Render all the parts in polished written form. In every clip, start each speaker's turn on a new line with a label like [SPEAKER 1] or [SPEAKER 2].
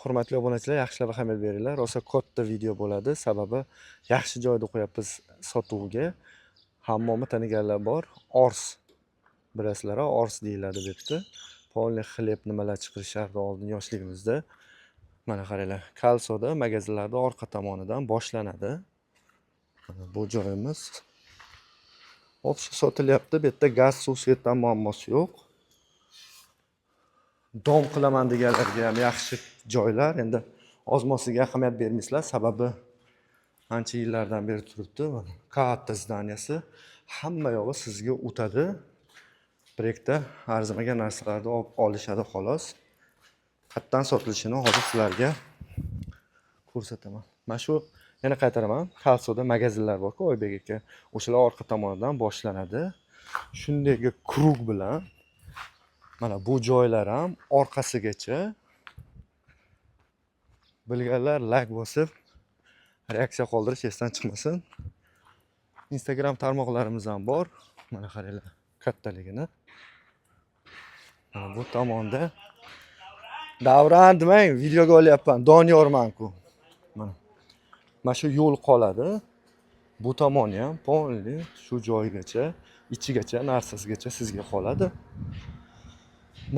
[SPEAKER 1] Hurmatli obunachilar, yaxshilab ahamiyat beringlar. Rosa katta video bo'ladi, sababi yaxshi joyda qo'yapmiz sotuvga. Hammomni taniganlar bor. Ors bilasizlar, ors deyiladi bu yerda. Polni xleb nimalar chiqarishardi oldin yoshligimizda. Mana qaranglar, Kalsoda magazinlarda orqa tomonidan boshlanadi. Mana bu joyimiz. Hop, sotilyapti. Bu yerda gaz, suv, svetdan muammosi yo'q. Dom qilaman deganlarga ham yaxshi joylar. Endi ozmosiga ahamiyat bermaysizlar, sababi ancha yillardan beri turibdi. Katta zdaniyasi, hamma yog'i sizga o'tadi. Proyektda arzimagan narsalarni olishadi xolos. Qayerdan sotilishini hozir sizlarga ko'rsataman. Mana shu, yana qaytaraman, Kalsoda magazinlar bor-ku, Oybek aka. O'shalar orqa tomonidan boshlanadi. Shunday krug bilan mana bu joylar ham orqasigacha. Bilganlar like bosib, reaksiya qoldirish esdan chiqmasin. Instagram tarmoqlarimiz ham bor. Mana qaranglar, kattaligini. Mana bu tomonda Davron demang, videoga olyapman. Doniyorman-ku. Mana shu yo'l qoladi. Bu tomoni ham polni shu joygacha, ichigacha, narsasigacha sizga qoladi.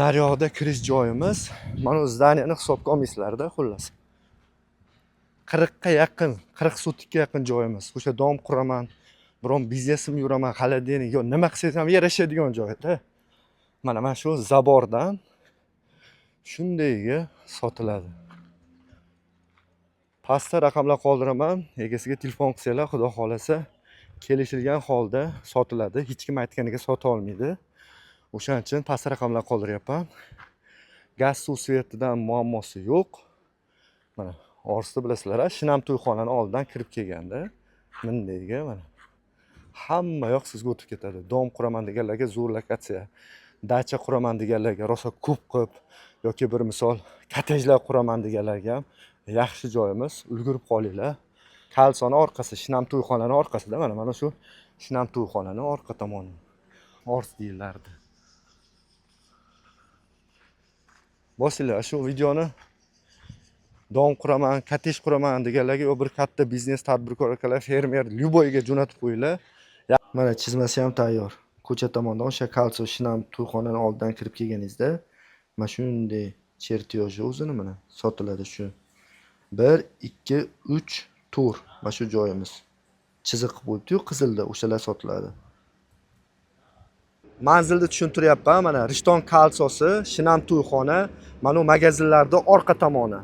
[SPEAKER 1] Naryoqda kirish joyimiz. Mana bu zdaniyani hisobga olmaysizlar-da, xullas. 40 ga yaqin, 40 sotikka yaqin joyimiz. O'sha dom quraman, biron biznesim yuraman, xolodilnik, yo nima qilsangiz ham yarashadigan joyda. Mana shu zabordan shundayga sotiladi. Pastda raqamlar qoldiraman. Egasiga telefon qilsanglar, xudo xolasa, kelishilgan holda sotiladi. Hech kim aytganiga sota olmaydi. O'shaning uchun pastda raqamlar qoldiryapman. Gaz, suv, svetidan muammosi yo'q. Mana Orsda bilasizlar, Shinam to'yxonani oldidan kirib kelganda, mundayga mana hamma yoq sizga o'tib ketadi. Dom quraman deganlarga zo'r lokatsiya, dacha quraman deganlarga rosa ko'p qilib yoki bir misol kottejlar quraman deganlarga ham yaxshi joyimiz. Ulgurib qolinglar. Kalsoni orqasi, Shinam to'yxonani orqasida, mana shu Shinam to'yxonani orqa tomoni. Ors deyilardi. Bosinglar, shu videoni dom quraman, kottej quraman deganlarga yo bir katta biznes tadbirkor akalar, fermer, lyuboyga jo'natib qo'yinglar. Mana chizmasi ham tayyor. Ko'cha tomondan o'sha Kalso Shinam to'yxonani oldidan kirib kelganingizda, mana shunday chertyoji o'zini mana sotiladi shu. 1, 2, 3 tur. Mana shu joyimiz. Chiziq bo'ldi-yu, qizilda o'shalar sotiladi. Manzilni tushuntiryapman. Mana Rishton Kalsosi, Shinam to'yxona, mana bu magazinlarda orqa tomoni.